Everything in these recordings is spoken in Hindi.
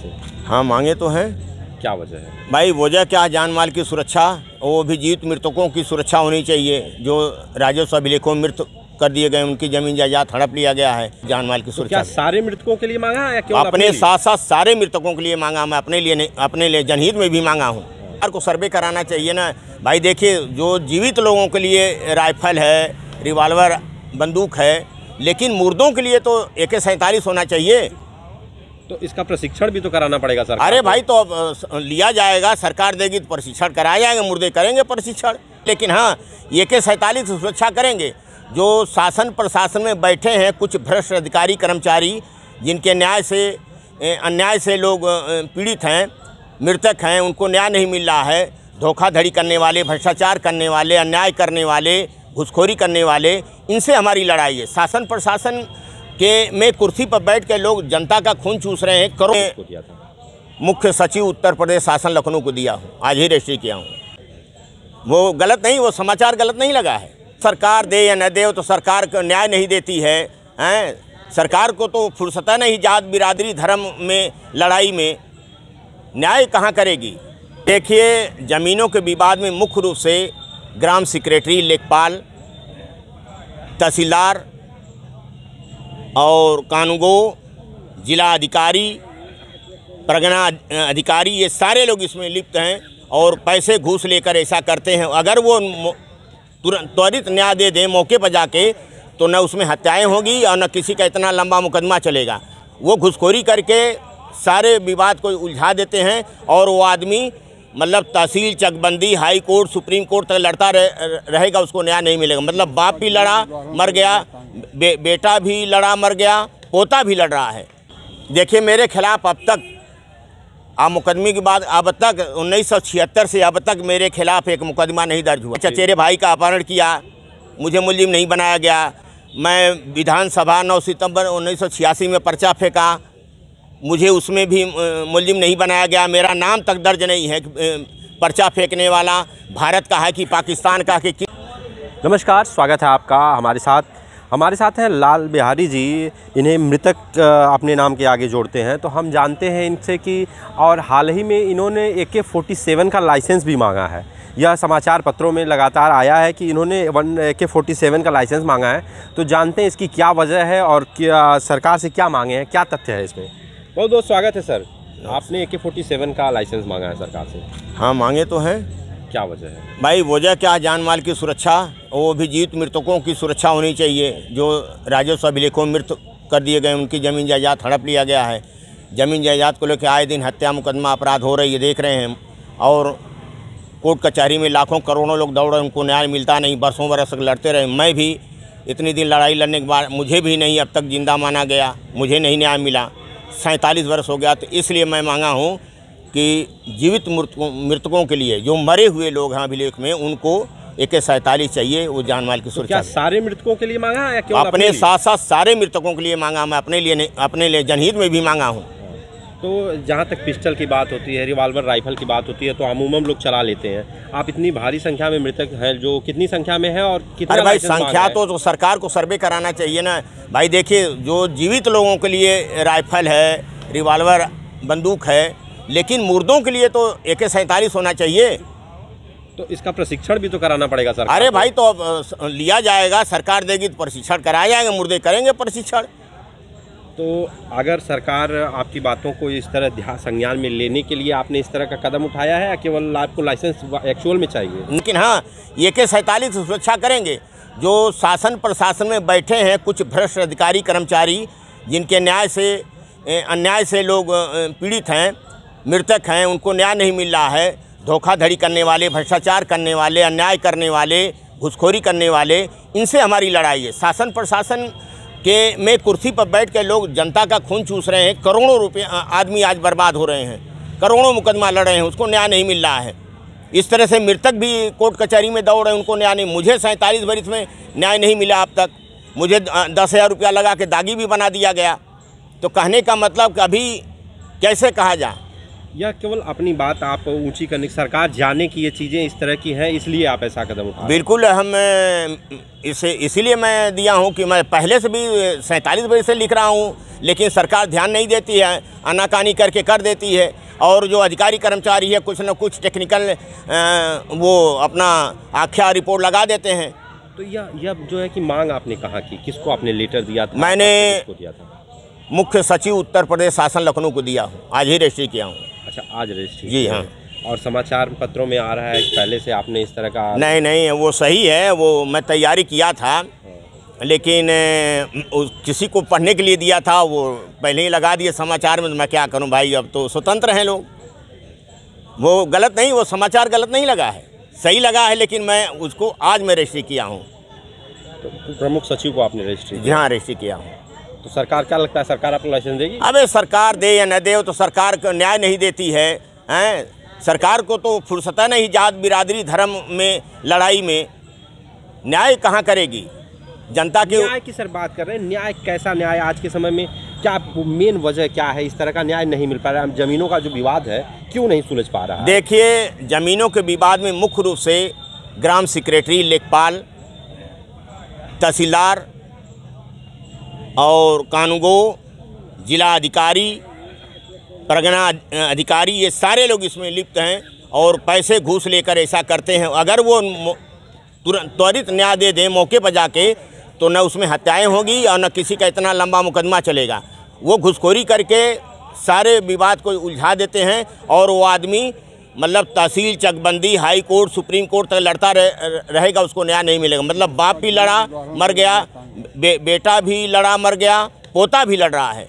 से? हाँ, मांगे तो हैं। क्या वजह है? भाई वजह क्या, जान माल की सुरक्षा, वो भी जीवित मृतकों की सुरक्षा होनी चाहिए। जो राजस्व अभिलेखों में मृत कर दिए गए, उनकी जमीन जायदाद हड़प लिया गया है, जान माल की तो सुरक्षा। क्या सारे मृतकों के लिए मांगा है या केवल अपने साथ साथ सारे मृतकों के लिए मांगा, मैं अपने लिए नहीं, अपने लिए जनहित में भी मांगा हूँ। सरकार को सर्वे कराना चाहिए ना भाई। देखिए, जो जीवित लोगों के लिए राइफल है, रिवॉल्वर, बंदूक है, लेकिन मुर्दों के लिए तो AK-47 होना चाहिए। तो इसका प्रशिक्षण भी तो कराना पड़ेगा सरकार। अरे भाई, तो अब लिया जाएगा, सरकार देगी तो प्रशिक्षण कराया जाएगा, मुर्दे करेंगे प्रशिक्षण। लेकिन हाँ, AK-47 की सुरक्षा करेंगे। जो शासन प्रशासन में बैठे हैं कुछ भ्रष्ट अधिकारी कर्मचारी, जिनके अन्याय से लोग पीड़ित हैं, मृतक हैं, उनको न्याय नहीं मिल रहा है। धोखाधड़ी करने वाले, भ्रष्टाचार करने वाले, अन्याय करने वाले, घुसखोरी करने वाले, इनसे हमारी लड़ाई है। शासन प्रशासन के में कुर्सी पर बैठ के लोग जनता का खून चूस रहे हैं। करोड़ मुख्य सचिव उत्तर प्रदेश शासन लखनऊ को दिया हूँ, आज ही रजिस्ट्री किया हूँ। वो गलत नहीं, वो समाचार गलत नहीं लगा है। सरकार दे या न दे, तो सरकार को न्याय नहीं देती है, सरकार को तो फुर्सत नहीं जात बिरादरी धर्म में लड़ाई में न्याय कहाँ करेगी। देखिए, ज़मीनों के विवाद में मुख्य रूप से ग्राम सेक्रेटरी, लेखपाल, तहसीलदार और कानूनगो, जिला अधिकारी, परगना अधिकारी, ये सारे लोग इसमें लिप्त हैं और पैसे घूस लेकर ऐसा करते हैं। अगर वो तुरंत त्वरित न्याय दे दें मौके पर जाके, तो न उसमें हत्याएं होगी और न किसी का इतना लंबा मुकदमा चलेगा। वो घुसखोरी करके सारे विवाद को उलझा देते हैं और वो आदमी मतलब तहसील, चकबंदी, हाई कोर्ट, सुप्रीम कोर्ट तक लड़ता रहेगा, उसको न्याय नहीं मिलेगा। मतलब बाप भी लड़ा मर गया, बेटा भी लड़ा मर गया, पोता भी लड़ रहा है। देखिए, मेरे खिलाफ अब तक मुकदमे के बाद अब तक 1976 से अब तक मेरे खिलाफ एक मुकदमा नहीं दर्ज हुआ। चचेरे भाई का अपहरण किया, मुझे मुलजिम नहीं बनाया गया। मैं विधानसभा 9 सितंबर 1986 में पर्चा फेंका, मुझे उसमें भी मुलजिम नहीं बनाया गया। मेरा नाम तक दर्ज नहीं है पर्चा फेंकने वाला, भारत का है कि पाकिस्तान का कि। नमस्कार, स्वागत है आपका हमारे साथ हैं लाल बिहारी जी। इन्हें मृतक अपने नाम के आगे जोड़ते हैं, तो हम जानते हैं इनसे कि और हाल ही में इन्होंने AK-47 का लाइसेंस भी मांगा है। यह समाचार पत्रों में लगातार आया है कि इन्होंने AK-47 का लाइसेंस मांगा है। तो जानते हैं इसकी क्या वजह है और क्या सरकार से क्या मांगे हैं, क्या तथ्य है इसमें। बहुत बहुत स्वागत है सर। आपने AK-47 का लाइसेंस मांगा है सरकार से? हाँ, मांगे तो हैं। क्या वजह है? भाई वजह क्या, जान माल की सुरक्षा, वो भी जीवित मृतकों की सुरक्षा होनी चाहिए। जो राजस्व अभिलेखों में मृत कर दिए गए, उनकी जमीन जायदाद हड़प लिया गया है। जमीन जायदाद को लेकर आए दिन हत्या मुकदमा अपराध हो रही है, देख रहे हैं। और कोर्ट कचहरी में लाखों करोड़ों लोग दौड़ रहे, उनको न्याय मिलता नहीं, बरसों बरस लड़ते रहे। मैं भी इतनी दिन लड़ाई लड़ने के बाद मुझे भी नहीं अब तक जिंदा माना गया, मुझे नहीं न्याय मिला। 47 वर्ष हो गया। तो इसलिए मैं मांगा हूँ कि जीवित मृतकों के लिए, जो मरे हुए लोग हैं अभिलेख में, उनको AK-47 चाहिए, वो जान माल की सुरक्षा। क्या सारे मृतकों के लिए मांगा है या केवल अपने साथ साथ सारे मृतकों के लिए मांगा, मैं अपने लिए जनहित में भी मांगा हूँ। तो जहाँ तक पिस्टल की बात होती है, रिवॉल्वर, राइफल की बात होती है, तो अमूमन लोग चला लेते हैं। आप इतनी भारी संख्या में मृतक हैं, जो कितनी संख्या में है और कितना? अरे भाई, संख्या तो सरकार को सर्वे कराना चाहिए ना भाई। देखिए, जो जीवित लोगों के लिए राइफल है, रिवॉल्वर, बंदूक है, लेकिन मुर्दों के लिए तो AK-47 होना चाहिए। तो इसका प्रशिक्षण भी तो कराना पड़ेगा सरकार। अरे भाई, तो अब लिया जाएगा, सरकार देगी तो प्रशिक्षण कराया जाएगा, मुर्दे करेंगे प्रशिक्षण। तो अगर सरकार आपकी बातों को इस तरह संज्ञान में लेने के लिए आपने इस तरह का कदम उठाया है या केवल आपको लाइसेंस एक्चुअल में चाहिए? लेकिन हाँ, AK-47 की सुरक्षा करेंगे। जो शासन प्रशासन में बैठे हैं कुछ भ्रष्ट अधिकारी कर्मचारी, जिनके अन्याय से लोग पीड़ित हैं, मृतक हैं, उनको न्याय नहीं मिल रहा है। धोखाधड़ी करने वाले, भ्रष्टाचार करने वाले, अन्याय करने वाले, घुसखोरी करने वाले, इनसे हमारी लड़ाई है। शासन प्रशासन के में कुर्सी पर बैठ के लोग जनता का खून चूस रहे हैं। करोड़ों रुपये आदमी आज बर्बाद हो रहे हैं, करोड़ों मुकदमा लड़ रहे हैं, उसको न्याय नहीं मिल रहा है। इस तरह से मृतक भी कोर्ट कचहरी में दौड़ रहे हैं, उनको न्याय नहीं। मुझे 47 वर्ष में न्याय नहीं मिला अब तक। मुझे 10,000 रुपया लगा के दागी भी बना दिया गया। तो कहने का मतलब कि अभी कैसे कहा जाए, या केवल अपनी बात आप ऊंची करने की, सरकार जाने की ये चीज़ें इस तरह की हैं इसलिए आप ऐसा कदम उठा? बिल्कुल, हम इसीलिए मैं दिया हूं कि मैं पहले से भी 47 बजे से लिख रहा हूं, लेकिन सरकार ध्यान नहीं देती है, आनाकानी करके कर देती है। और जो अधिकारी कर्मचारी है कुछ न कुछ टेक्निकल वो अपना आख्या रिपोर्ट लगा देते हैं। तो यह जो है कि मांग आपने कहाँ की, किसको आपने लेटर दिया था? मैंने किसको दिया था? मुख्य सचिव उत्तर प्रदेश शासन लखनऊ को दिया हूँ, आज ही रजिस्ट्री किया हूँ। अच्छा, आज रजिस्ट्री? जी हाँ। और समाचार पत्रों में आ रहा है कि पहले से आपने इस तरह का? नहीं, वो सही है, वो मैं तैयारी किया था, लेकिन किसी को पढ़ने के लिए दिया था, वो पहले ही लगा दिए समाचार में। तो मैं क्या करूं भाई, अब तो स्वतंत्र हैं लोग। वो गलत नहीं, वो समाचार गलत नहीं लगा है, सही लगा है, लेकिन मैं उसको आज मैं रजिस्ट्री किया हूं। तो प्रमुख सचिव को आपने रजिस्ट्री? जी हाँ, रजिस्ट्री किया हूँ। तो सरकार क्या लगता है, सरकार आपको लाइसेंस देगी? अबे सरकार दे या न दे, तो सरकार को न्याय नहीं देती है, सरकार को तो फुर्सत नहीं जात बिरादरी धर्म में लड़ाई में न्याय कहाँ करेगी जनता के? न्याय की सर बात कर रहे हैं, न्याय कैसा न्याय आज के समय में? क्या मेन वजह क्या है इस तरह का न्याय नहीं मिल पा रहा है? जमीनों का जो विवाद है क्यों नहीं सुलझ पा रहा है? देखिए, जमीनों के विवाद में मुख्य रूप से ग्राम सेक्रेटरी, लेखपाल, तहसीलदार और कानूनगो, जिला अधिकारी, परगना अधिकारी, ये सारे लोग इसमें लिप्त हैं और पैसे घूस लेकर ऐसा करते हैं। अगर वो तुरंत त्वरित न्याय दे दें मौके पर जाके, तो न उसमें हत्याएं होगी और न किसी का इतना लंबा मुकदमा चलेगा। वो घुसखोरी करके सारे विवाद को उलझा देते हैं और वो आदमी मतलब तहसील, चकबंदी, हाई कोर्ट, सुप्रीम कोर्ट तक लड़ता रहेगा, उसको न्याय नहीं मिलेगा। मतलब बाप भी लड़ा मर गया, बेटा भी लड़ा मर गया, पोता भी लड़ रहा है।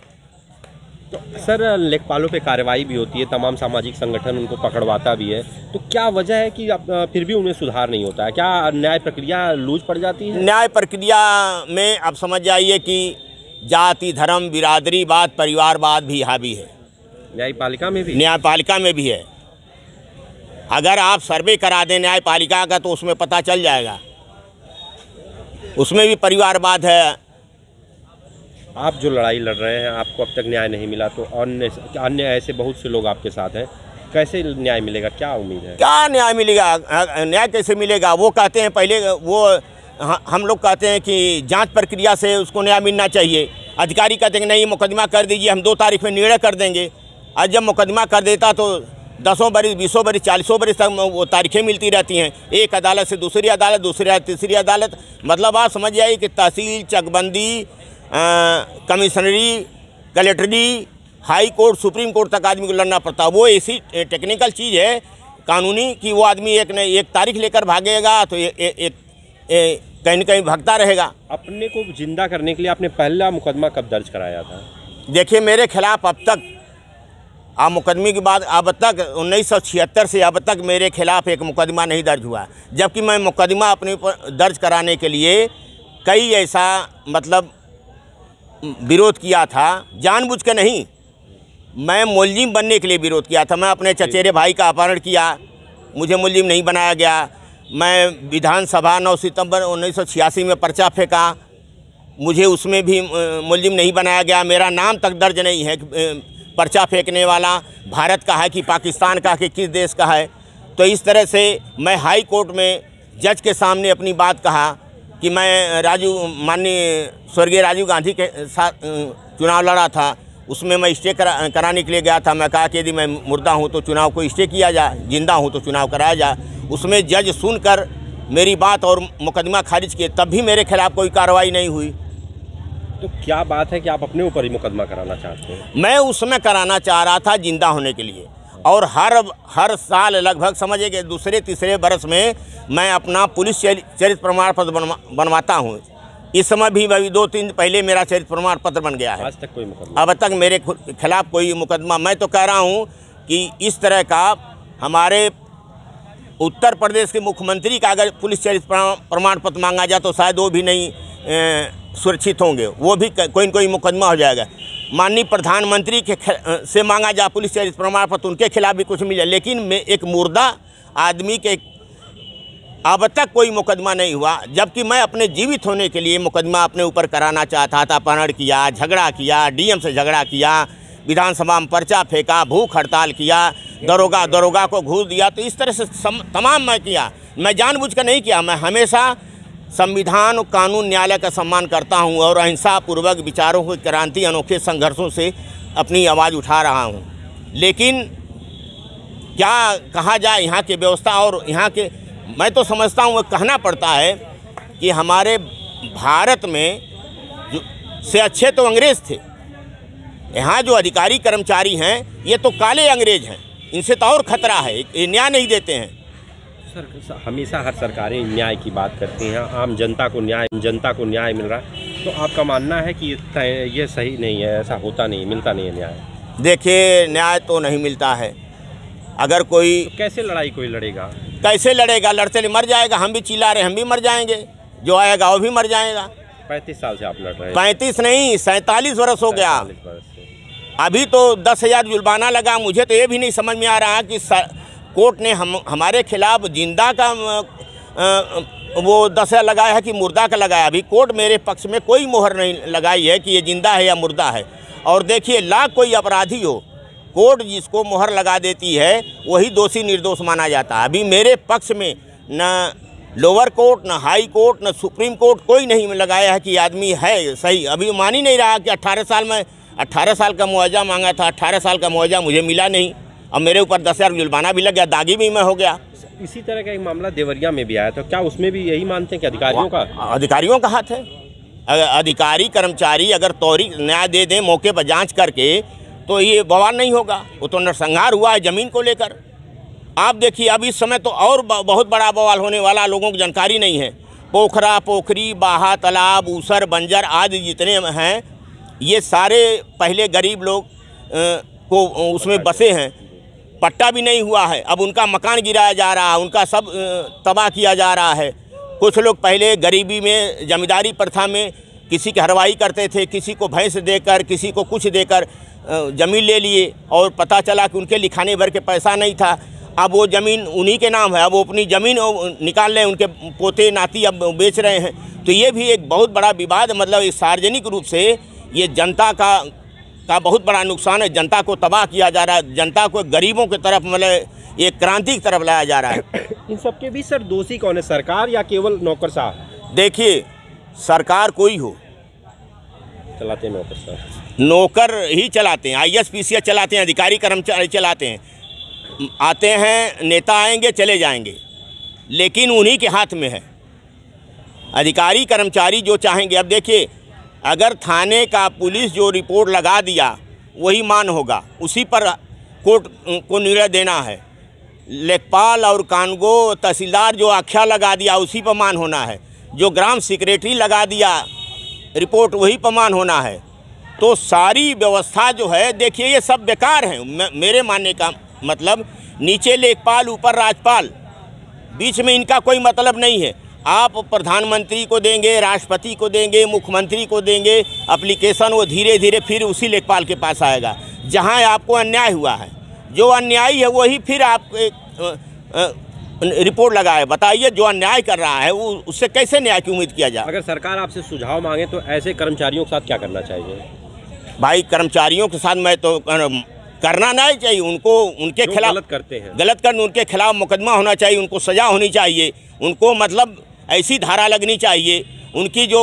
तो सर, लेखपालों पे कार्रवाई भी होती है, तमाम सामाजिक संगठन उनको पकड़वाता भी है, तो क्या वजह है कि फिर भी उन्हें सुधार नहीं होता है? क्या न्याय प्रक्रिया लूज पड़ जाती है? न्याय प्रक्रिया में आप समझ जाइए कि जाति, धर्म, बिरादरीवाद, परिवारवाद भी हावी है। न्यायपालिका में भी? न्यायपालिका में भी है। अगर आप सर्वे करा दें न्यायपालिका का तो उसमें पता चल जाएगा, उसमें भी परिवारवाद है। आप जो लड़ाई लड़ रहे हैं, आपको अब तक न्याय नहीं मिला, तो अन्य ऐसे बहुत से लोग आपके साथ हैं, कैसे न्याय मिलेगा? क्या उम्मीद है? क्या न्याय मिलेगा? न्याय कैसे मिलेगा? वो कहते हैं पहले, वो हम लोग कहते हैं कि जांच प्रक्रिया से उसको न्याय मिलना चाहिए। अधिकारी कहते हैं नहीं, मुकदमा कर दीजिए, हम 2 तारीख में निर्णय कर देंगे। आज जब मुकदमा कर देता तो 10 बरस, 20 बरस, 40 बरस तक वो तारीखें मिलती रहती हैं, एक अदालत से दूसरी अदालत, दूसरी अदालत तीसरी अदालत। मतलब आप समझ जाइए कि तहसील, चकबंदी, कमिश्नरी, कलेक्टरी, हाई कोर्ट, सुप्रीम कोर्ट तक आदमी को लड़ना पड़ता है। वो ऐसी टेक्निकल चीज़ है कानूनी कि वो आदमी एक तारीख लेकर भागेगा तो कहीं न कहीं भागता रहेगा। अपने को जिंदा करने के लिए आपने पहला मुकदमा कब दर्ज कराया था? देखिए, मेरे खिलाफ अब तक मुकदमे के बाद अब तक 1976 से अब तक मेरे खिलाफ एक मुकदमा नहीं दर्ज हुआ, जबकि मैं मुकदमा अपने ऊपर दर्ज कराने के लिए कई ऐसा मतलब विरोध किया था, जानबूझ के नहीं, मैं मुलजिम बनने के लिए विरोध किया था। मैं अपने चचेरे भाई का अपहरण किया, मुझे मुलजिम नहीं बनाया गया। मैं विधानसभा 9 सितंबर 1986 में पर्चा फेंका, मुझे उसमें भी मुलजिम नहीं बनाया गया। मेरा नाम तक दर्ज नहीं है, पर्चा फेंकने वाला भारत का है कि पाकिस्तान का कि किस देश का है। तो इस तरह से मैं हाई कोर्ट में जज के सामने अपनी बात कहा कि मैं माननीय स्वर्गीय राजीव गांधी के साथ चुनाव लड़ा था, उसमें मैं स्टे कराने के लिए गया था। मैं कहा कि यदि मैं मुर्दा हूं तो चुनाव को स्टे किया जाए, जिंदा हूं तो चुनाव कराया जाए। उसमें जज सुनकर मेरी बात और मुकदमा खारिज किए, तब भी मेरे खिलाफ कोई कार्रवाई नहीं हुई। तो क्या बात है कि आप अपने ऊपर ही मुकदमा कराना चाहते हैं? मैं उसमें कराना चाह रहा था जिंदा होने के लिए, और हर साल लगभग समझिए कि दूसरे तीसरे बरस में मैं अपना पुलिस चरित्र प्रमाण पत्र बनवाता हूँ। इस समय भी 2-3 दिन पहले मेरा चरित्र प्रमाण पत्र बन गया है। आज तक कोई मुकदमा? अब तक मेरे खिलाफ कोई मुकदमा। मैं तो कह रहा हूँ कि इस तरह का हमारे उत्तर प्रदेश के मुख्यमंत्री का अगर पुलिस चरित्र प्रमाण पत्र मांगा जाए तो शायद वो भी नहीं सुरक्षित होंगे, वो भी कोई न कोई मुकदमा हो जाएगा। माननीय प्रधानमंत्री के से मांगा जाए पुलिस चरित्र प्रमाण पत्र, उनके खिलाफ भी कुछ मिल जाए, लेकिन एक मुर्दा आदमी के अब तक कोई मुकदमा नहीं हुआ। जबकि मैं अपने जीवित होने के लिए मुकदमा अपने ऊपर कराना चाहता था। अपहरण किया, झगड़ा किया, डीएम से झगड़ा किया, विधानसभा में पर्चा फेंका, भूख हड़ताल किया, दरोगा को घूस दिया। तो इस तरह से तमाम मैं किया। मैं जानबूझकर नहीं किया। मैं हमेशा संविधान और कानून न्यायालय का सम्मान करता हूं और अहिंसा पूर्वक विचारों की क्रांति अनोखे संघर्षों से अपनी आवाज़ उठा रहा हूं। लेकिन क्या कहा जाए यहाँ की व्यवस्था और यहाँ के, मैं तो समझता हूँ कहना पड़ता है कि हमारे भारत में से अच्छे तो अंग्रेज़ थे। यहाँ जो अधिकारी कर्मचारी हैं ये तो काले अंग्रेज हैं, इनसे तो और खतरा है, ये न्याय नहीं देते हैं। सर, हमेशा हर सरकारें न्याय की बात करती हैं, आम जनता को न्याय मिल रहा है, तो आपका मानना है कि ये सही नहीं है, ऐसा होता नहीं, मिलता नहीं है न्याय? देखिए, न्याय तो नहीं मिलता है। अगर कोई तो कैसे लड़ाई कोई लड़ेगा? कैसे लड़ेगा? लड़ते मर जाएगा। हम भी चिल्ला रहे, हम भी मर जाएंगे, जो आएगा वो भी मर जाएगा। 35 साल से आप लड़ रहे हैं? 35 नहीं, 47 वर्ष हो गया। 47 वर्ष से। अभी तो 10,000 जुर्माना लगा। मुझे तो ये भी नहीं समझ में आ रहा कि कोर्ट ने हमारे खिलाफ जिंदा का वो 10,000 लगाया है कि मुर्दा का लगाया। अभी कोर्ट मेरे पक्ष में कोई मोहर नहीं लगाई है कि ये जिंदा है या मुर्दा है। और देखिए, लाख कोई अपराधी हो, कोर्ट जिसको मोहर लगा देती है वही दोषी निर्दोष माना जाता है। अभी मेरे पक्ष में न लोअर कोर्ट, न हाई कोर्ट, न सुप्रीम कोर्ट कोई नहीं लगाया है कि आदमी है सही। अभी मान ही नहीं रहा कि 18 साल का मुआवजा मांगा था, 18 साल का मुआवजा मुझे मिला नहीं। अब मेरे ऊपर 10,000 जुर्माना भी लग गया, दागी भी मैं हो गया। इसी तरह का एक मामला देवरिया में भी आया, तो क्या उसमें भी यही मानते हैं कि अधिकारियों का हाथ है? अधिकारी कर्मचारी अगर त्वरित न्याय दे दें मौके पर जांच करके, तो ये बवाल नहीं होगा। वो तो नरसंहार हुआ है ज़मीन को लेकर। आप देखिए, अब इस समय तो और बहुत बड़ा बवाल होने वाला, लोगों को जानकारी नहीं है। पोखरा, पोखरी, बाहा, तालाब, ऊसर, बंजर आदि जितने हैं, ये सारे पहले गरीब लोग को उसमें बसे हैं, पट्टा भी नहीं हुआ है। अब उनका मकान गिराया जा रहा है, उनका सब तबाह किया जा रहा है। कुछ लोग पहले गरीबी में, जमींदारी प्रथा में किसी की हरवाई करते थे, किसी को भैंस देकर, किसी को कुछ देकर ज़मीन ले लिए और पता चला कि उनके लिखाने भर के पैसा नहीं था। अब वो ज़मीन उन्हीं के नाम है, अब वो अपनी ज़मीन निकाल रहे हैं, उनके पोते नाती अब बेच रहे हैं। तो ये भी एक बहुत बड़ा विवाद, मतलब एक सार्वजनिक रूप से ये जनता का बहुत बड़ा नुकसान है। जनता को तबाह किया जा रहा है, जनता को गरीबों की तरफ, मतलब एक क्रांति की तरफ लाया जा रहा है। इन सबके बीच सर दोषी कौन है, सरकार या केवल नौकरशाह? देखिए, सरकार कोई हो, चलाते हैं नौकरशाह, नौकर ही चलाते हैं, IAS PCS चलाते हैं, अधिकारी कर्मचारी चलाते हैं। आते हैं, नेता आएंगे चले जाएंगे, लेकिन उन्हीं के हाथ में है। अधिकारी कर्मचारी जो चाहेंगे, अब देखिए, अगर थाने का पुलिस जो रिपोर्ट लगा दिया वही मान होगा, उसी पर कोर्ट को निर्णय देना है। लेखपाल और कानगो तहसीलदार जो आख्या लगा दिया उसी पर मान होना है। जो ग्राम सेक्रेटरी लगा दिया रिपोर्ट वही पर मान होना है। तो सारी व्यवस्था जो है, देखिए, ये सब बेकार है। मेरे मानने का मतलब, नीचे लेखपाल ऊपर राज्यपाल, बीच में इनका कोई मतलब नहीं है। आप प्रधानमंत्री को देंगे, राष्ट्रपति को देंगे, मुख्यमंत्री को देंगे एप्लीकेशन, वो धीरे धीरे फिर उसी लेखपाल के पास आएगा। जहां आपको अन्याय हुआ है, जो अन्यायी है वही फिर आप रिपोर्ट लगाए। बताइए, जो अन्याय कर रहा है वो उससे कैसे न्याय की उम्मीद किया जाए? अगर सरकार आपसे सुझाव मांगे तो ऐसे कर्मचारियों के साथ क्या करना चाहिए? भाई, कर्मचारियों के साथ मैं तो करना नहीं चाहिए। उनको उनके खिलाफ गलत करने, उनके खिलाफ मुकदमा होना चाहिए, उनको सज़ा होनी चाहिए, उनको मतलब ऐसी धारा लगनी चाहिए। उनकी जो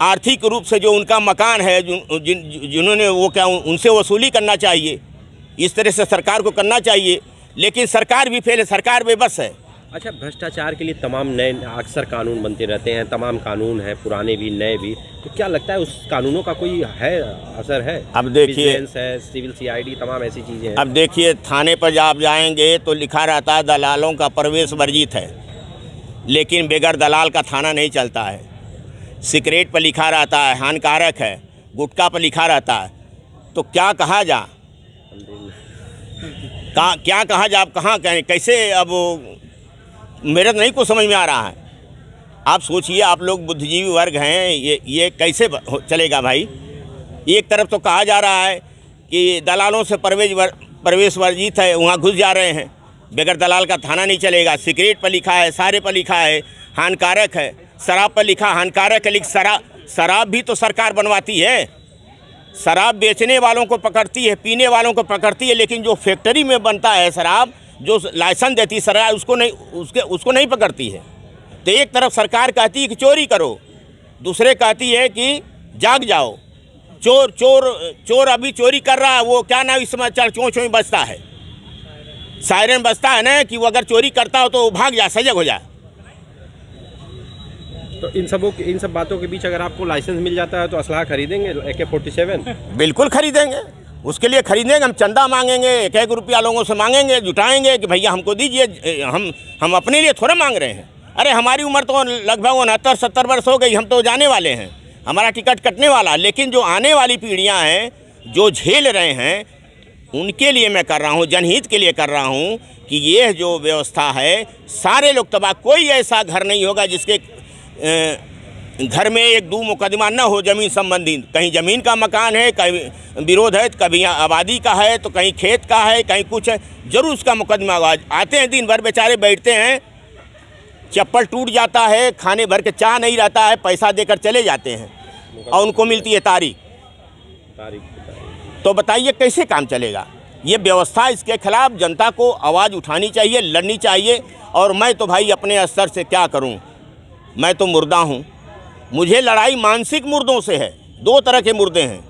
आर्थिक रूप से जो उनका मकान है, जिन्होंने वो क्या, उनसे वसूली करना चाहिए। इस तरह से सरकार को करना चाहिए, लेकिन सरकार भी फेल है, सरकार बेबस है। अच्छा, भ्रष्टाचार के लिए तमाम नए अक्सर कानून बनते रहते हैं, तमाम कानून हैं, पुराने भी नए भी, तो क्या लगता है उस कानूनों का कोई है असर है? अब देखिए, है, सिविल CID, तमाम ऐसी चीज़ें हैं। अब देखिए, थाने पर जब आप जाएंगे तो लिखा रहता है दलालों का प्रवेश वर्जित है, लेकिन बेगर दलाल का थाना नहीं चलता है। सिगरेट पर लिखा रहता है हानिकारक है, गुटखा पर लिखा रहता है। तो क्या कहा जा, क्या कहा जा, आप कहाँ कहें, कैसे? अब मेरे तो नहीं कुछ समझ में आ रहा है। आप सोचिए, आप लोग बुद्धिजीवी वर्ग हैं, ये कैसे चलेगा भाई? एक तरफ तो कहा जा रहा है कि दलालों से प्रवेश वर्जित है, वहाँ घुस जा रहे हैं, बगैर दलाल का थाना नहीं चलेगा। सिगरेट पर लिखा है, सारे पर लिखा है हानिकारक है, शराब पर लिखा हानिकारक है, लेकिन शराब भी तो सरकार बनवाती है। शराब बेचने वालों को पकड़ती है, पीने वालों को पकड़ती है, लेकिन जो फैक्ट्री में बनता है शराब, जो लाइसेंस देती है शराब, उसको नहीं पकड़ती है। तो एक तरफ सरकार कहती है कि चोरी करो, दूसरे कहती है कि जाग जाओ। चोर अभी चोरी कर रहा है, वो क्या ना इस समय चों चों बजता है, सायरन बजता है ना कि वो अगर चोरी करता हो तो वो भाग जाए, सजग हो जाए। तो इन सब बातों के बीच अगर आपको लाइसेंस मिल जाता है तो असलहा खरीदेंगे AK-47? बिल्कुल खरीदेंगे, उसके लिए खरीदेंगे। हम चंदा मांगेंगे, 1-1 रुपया लोगों से मांगेंगे, जुटाएंगे कि भैया हमको दीजिए। हम अपने लिए थोड़ा मांग रहे हैं। अरे हमारी उम्र तो लगभग 69-70 वर्ष हो गई, हम तो जाने वाले हैं, हमारा टिकट कटने वाला। लेकिन जो आने वाली पीढ़ियां हैं, जो झेल रहे हैं, उनके लिए मैं कर रहा हूं, जनहित के लिए कर रहा हूं कि ये जो व्यवस्था है सारे लोग तबाह। कोई ऐसा घर नहीं होगा जिसके घर में 1-2 मुकदमा न हो ज़मीन संबंधी। कहीं ज़मीन का मकान है, कहीं विरोध है, कभी आबादी का है, तो कहीं खेत का है, कहीं कुछ है, जरूर उसका मुकदमा होगा। आते हैं दिन भर बेचारे बैठते हैं, चप्पल टूट जाता है, खाने भर के चाह नहीं रहता है, पैसा देकर चले जाते हैं और उनको मिलती है तारीख। तो बताइए कैसे काम चलेगा ये व्यवस्था? इसके खिलाफ जनता को आवाज़ उठानी चाहिए, लड़नी चाहिए। और मैं तो भाई अपने स्तर से क्या करूं, मैं तो मुर्दा हूं। मुझे लड़ाई मानसिक मुर्दों से है। 2 तरह के मुर्दे हैं,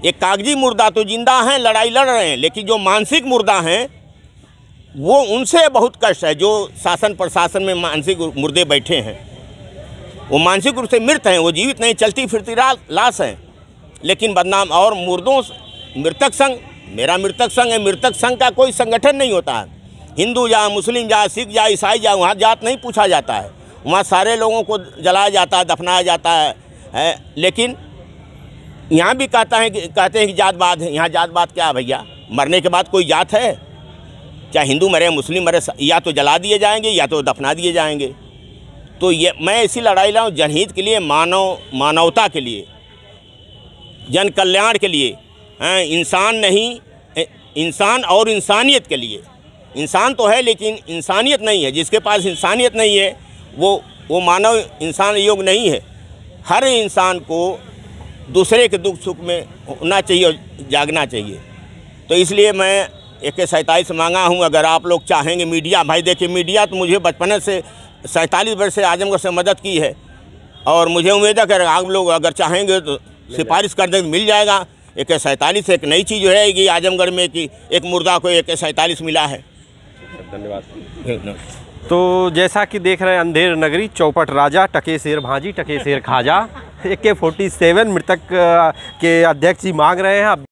एक कागजी मुर्दा तो जिंदा हैं, लड़ाई लड़ रहे हैं, लेकिन जो मानसिक मुर्दा हैं वो उनसे बहुत कष्ट है। जो शासन प्रशासन में मानसिक मुर्दे बैठे हैं वो मानसिक रूप से मृत हैं, वो जीवित नहीं, चलती फिरती लाश हैं, लेकिन बदनाम। और मुर्दों मृतक संघ, मेरा मृतक संघ है। मृतक संघ का कोई संगठन नहीं होता है। हिंदू जा, मुस्लिम जा, सिख जा, ईसाई जा, वहाँ जात नहीं पूछा जाता है, वहाँ सारे लोगों को जलाया जाता है, दफनाया जाता है। लेकिन यहाँ भी कहते हैं कि जातवाद है। यहाँ जातवाद क्या है भैया? मरने के बाद कोई जात है? चाहे हिंदू मरे, मुस्लिम मरे, या तो जला दिए जाएंगे या तो दफना दिए जाएंगे। तो ये मैं ऐसी लड़ाई लाऊं जनहित के लिए, मानवता के लिए, जन कल्याण के लिए, इंसान नहीं, इंसान और इंसानियत के लिए। इंसान तो है लेकिन इंसानियत नहीं है। जिसके पास इंसानियत नहीं है वो मानव इंसान योग नहीं है। हर इंसान को दूसरे के दुख सुख में होना चाहिए और जागना चाहिए। तो इसलिए मैं AK-47 मांगा हूं। अगर आप लोग चाहेंगे, मीडिया भाई, देखिए मीडिया तो मुझे बचपन से 47 वर्ष से आजमगढ़ से मदद की है, और मुझे उम्मीद है कि आप लोग अगर चाहेंगे तो सिफारिश कर देंगे, मिल जाएगा। AK-47 एक नई चीज़ है कि आजमगढ़ में कि एक मुर्दा को AK-47 मिला है। धन्यवाद। तो जैसा कि देख रहे हैं, अंधेर नगरी, चौपट राजा, टके शेर भांजी, टके शेर खाजा, AK-47 मृतक के अध्यक्ष जी मांग रहे हैं।